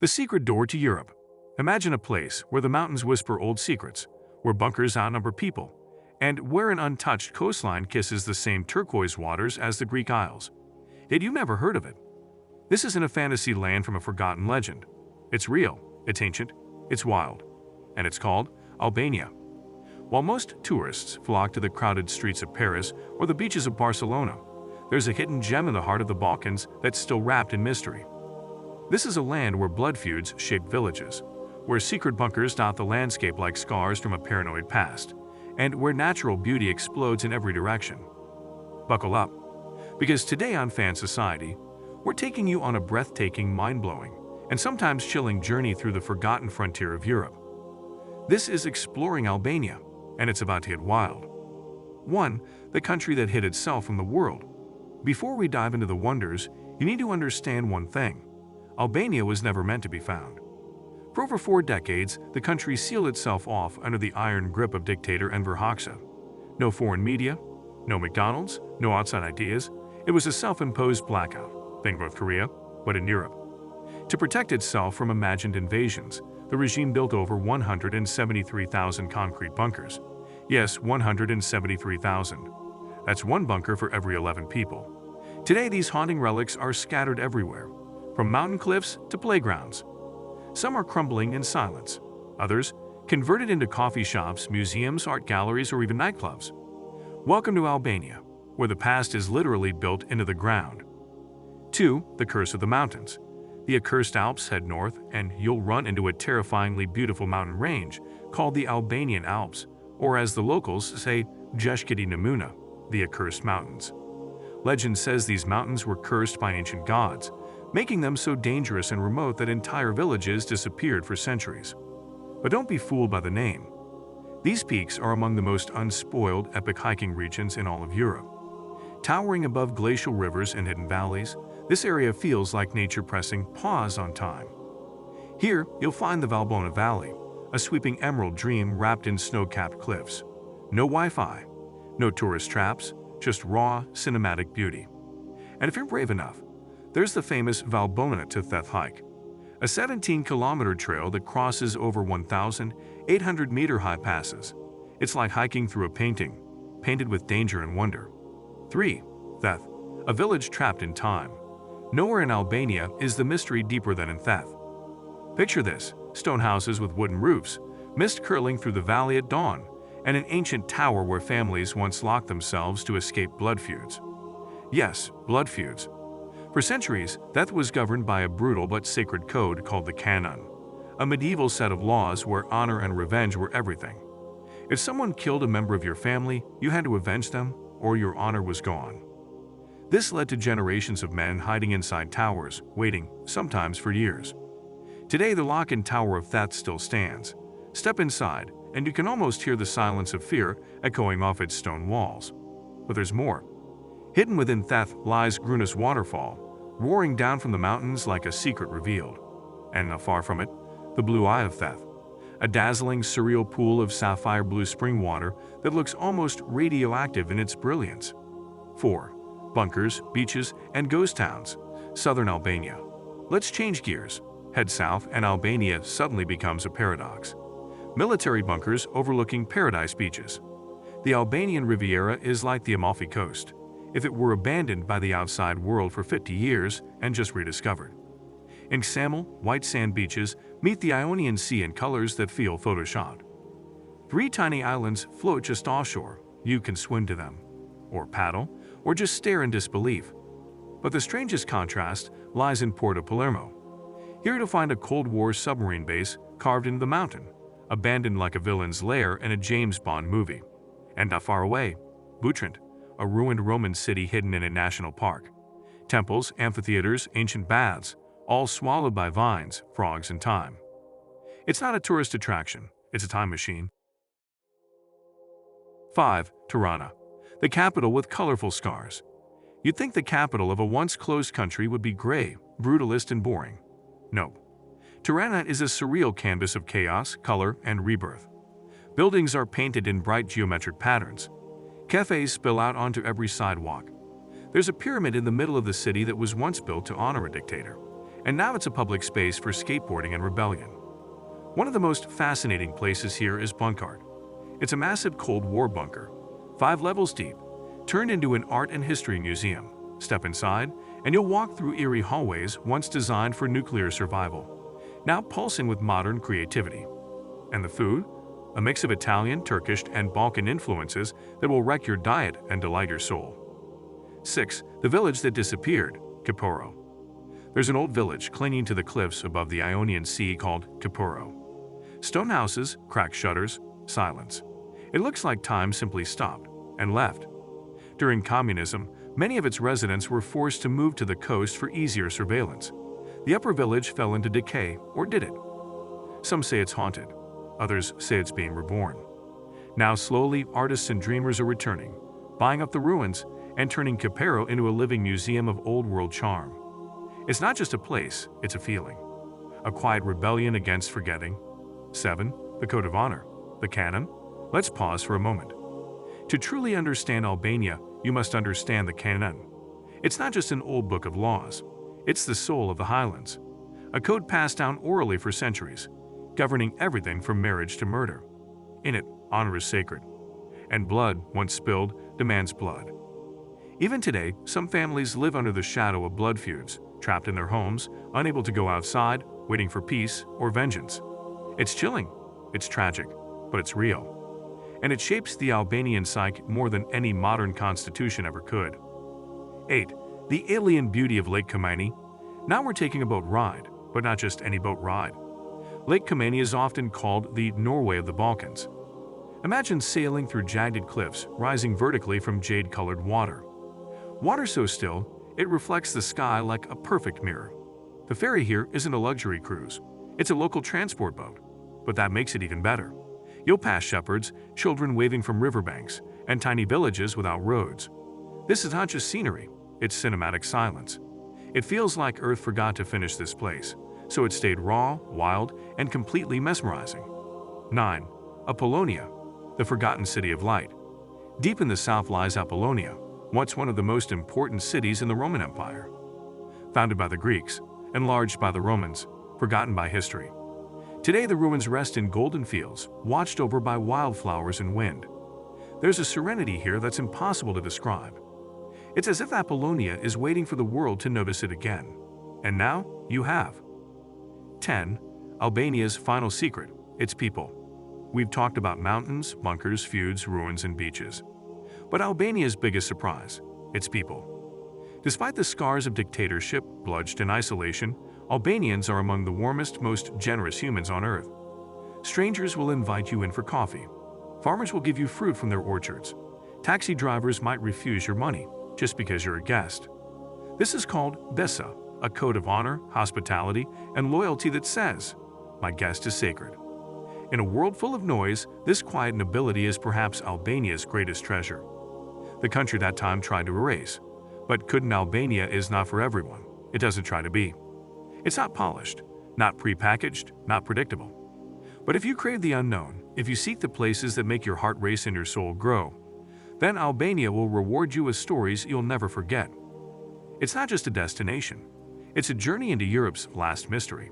The secret door to Europe. Imagine a place where the mountains whisper old secrets, where bunkers outnumber people, and where an untouched coastline kisses the same turquoise waters as the Greek Isles. Yet you've never heard of it. This isn't a fantasy land from a forgotten legend. It's real, it's ancient, it's wild, and it's called Albania. While most tourists flock to the crowded streets of Paris or the beaches of Barcelona, there's a hidden gem in the heart of the Balkans that's still wrapped in mystery. This is a land where blood feuds shape villages, where secret bunkers dot the landscape like scars from a paranoid past, and where natural beauty explodes in every direction. Buckle up, because today on Fan Society, we're taking you on a breathtaking, mind-blowing, and sometimes chilling journey through the forgotten frontier of Europe. This is Exploring Albania, and it's about to get wild. 1. The country that hid itself from the world. Before we dive into the wonders, you need to understand one thing. Albania was never meant to be found. For over 4 decades, the country sealed itself off under the iron grip of dictator Enver Hoxha. No foreign media, no McDonald's, no outside ideas. It was a self-imposed blackout, think North Korea, but in Europe. To protect itself from imagined invasions, the regime built over 173,000 concrete bunkers. Yes, 173,000. That's one bunker for every 11 people. Today, these haunting relics are scattered everywhere, from mountain cliffs to playgrounds. Some are crumbling in silence, others converted into coffee shops, museums, art galleries, or even nightclubs. Welcome to Albania, where the past is literally built into the ground. 2. The Curse of the Mountains. The Accursed Alps head north, and you'll run into a terrifyingly beautiful mountain range called the Albanian Alps, or as the locals say, Jeshkiti Namuna, the Accursed Mountains. Legend says these mountains were cursed by ancient gods, making them so dangerous and remote that entire villages disappeared for centuries. But don't be fooled by the name. These peaks are among the most unspoiled, epic hiking regions in all of Europe. Towering above glacial rivers and hidden valleys, this area feels like nature pressing pause on time. Here, you'll find the Valbona Valley, a sweeping emerald dream wrapped in snow-capped cliffs. No Wi-Fi, no tourist traps, just raw, cinematic beauty. And if you're brave enough, there's the famous Valbona to Theth hike, a 17-kilometer trail that crosses over 1,800-meter high passes. It's like hiking through a painting, painted with danger and wonder. 3. Theth, a village trapped in time. Nowhere in Albania is the mystery deeper than in Theth. Picture this: stone houses with wooden roofs, mist curling through the valley at dawn, and an ancient tower where families once locked themselves to escape blood feuds. Yes, blood feuds. For centuries, Theth was governed by a brutal but sacred code called the Kanun, a medieval set of laws where honor and revenge were everything. If someone killed a member of your family, you had to avenge them, or your honor was gone. This led to generations of men hiding inside towers, waiting, sometimes for years. Today, the lock and tower of Theth still stands. Step inside, and you can almost hear the silence of fear echoing off its stone walls. But there's more. Hidden within Theth lies Grunus Waterfall, roaring down from the mountains like a secret revealed. And not far from it, the Blue Eye of Theth, a dazzling, surreal pool of sapphire blue spring water that looks almost radioactive in its brilliance. 4. Bunkers, beaches, and ghost towns. Southern Albania. Let's change gears. Head south, and Albania suddenly becomes a paradox. Military bunkers overlooking paradise beaches. The Albanian Riviera is like the Amalfi Coast, if it were abandoned by the outside world for 50 years and just rediscovered. In Ksamil, white sand beaches meet the Ionian Sea in colors that feel photoshopped. 3 tiny islands float just offshore. You can swim to them, or paddle, or just stare in disbelief. But the strangest contrast lies in Porto Palermo. Here to find a Cold War submarine base carved into the mountain, abandoned like a villain's lair in a James Bond movie. And not far away, Butrint, a ruined Roman city hidden in a national park. Temples, amphitheaters, ancient baths, all swallowed by vines, frogs, and time. It's not a tourist attraction, it's a time machine. 5. Tirana, the capital with colorful scars. You'd think the capital of a once closed country would be gray, brutalist, and boring. Nope. Tirana is a surreal canvas of chaos, color, and rebirth. Buildings are painted in bright geometric patterns. Cafes spill out onto every sidewalk. There's a pyramid in the middle of the city that was once built to honor a dictator. and now it's a public space for skateboarding and rebellion. One of the most fascinating places here is Bunkard. It's a massive Cold War bunker, 5 levels deep, turned into an art and history museum. Step inside, and you'll walk through eerie hallways once designed for nuclear survival, now pulsing with modern creativity. And the food? A mix of Italian, Turkish, and Balkan influences that will wreck your diet and delight your soul. 6. The village that disappeared, Qeparo. There's an old village clinging to the cliffs above the Ionian Sea called Qeparo. Stone houses, cracked shutters, silence. It looks like time simply stopped and left. During communism, many of its residents were forced to move to the coast for easier surveillance. The upper village fell into decay, or did it? Some say it's haunted. Others say it's being reborn. Now slowly, artists and dreamers are returning, buying up the ruins and turning Qeparo into a living museum of old-world charm. It's not just a place, it's a feeling. A quiet rebellion against forgetting. 7. The Code of Honor, the Kanun. Let's pause for a moment. To truly understand Albania, you must understand the Kanun. It's not just an old book of laws. It's the soul of the highlands. A code passed down orally for centuries, governing everything from marriage to murder. In it, honor is sacred, and blood, once spilled, demands blood. Even today, some families live under the shadow of blood feuds, trapped in their homes, unable to go outside, waiting for peace or vengeance. It's chilling, it's tragic, but it's real. And it shapes the Albanian psyche more than any modern constitution ever could. 8. The alien beauty of Lake Komani. Now we're taking a boat ride, but not just any boat ride. Lake Komani is often called the Norway of the Balkans. Imagine sailing through jagged cliffs rising vertically from jade-colored water. Water so still, it reflects the sky like a perfect mirror. The ferry here isn't a luxury cruise. It's a local transport boat. But that makes it even better. You'll pass shepherds, children waving from riverbanks, and tiny villages without roads. This is not just scenery, it's cinematic silence. It feels like Earth forgot to finish this place, so it stayed raw, wild, and completely mesmerizing. 9. Apollonia, the forgotten city of light. Deep in the south lies Apollonia, once one of the most important cities in the Roman Empire. Founded by the Greeks, enlarged by the Romans, forgotten by history. Today the ruins rest in golden fields, watched over by wildflowers and wind. There's a serenity here that's impossible to describe. It's as if Apollonia is waiting for the world to notice it again. And now, you have. 10. Albania's final secret, its people. We've talked about mountains, bunkers, feuds, ruins, and beaches. But Albania's biggest surprise, its people. Despite the scars of dictatorship, bloodshed, and isolation, Albanians are among the warmest, most generous humans on earth. Strangers will invite you in for coffee. Farmers will give you fruit from their orchards. Taxi drivers might refuse your money just because you're a guest. This is called Besa, a code of honor, hospitality, and loyalty that says, "My guest is sacred." In a world full of noise, this quiet nobility is perhaps Albania's greatest treasure. The country that time tried to erase. But couldn't Albania is not for everyone. It doesn't try to be. It's not polished, not prepackaged, not predictable. But if you crave the unknown, if you seek the places that make your heart race and your soul grow, then Albania will reward you with stories you'll never forget. It's not just a destination. It's a journey into Europe's last mystery.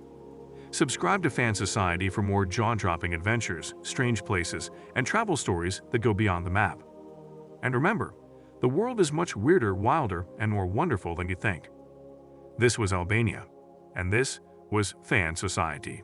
Subscribe to Fan Society for more jaw-dropping adventures, strange places, and travel stories that go beyond the map. And remember, the world is much weirder, wilder, and more wonderful than you think. This was Albania, and this was Fan Society.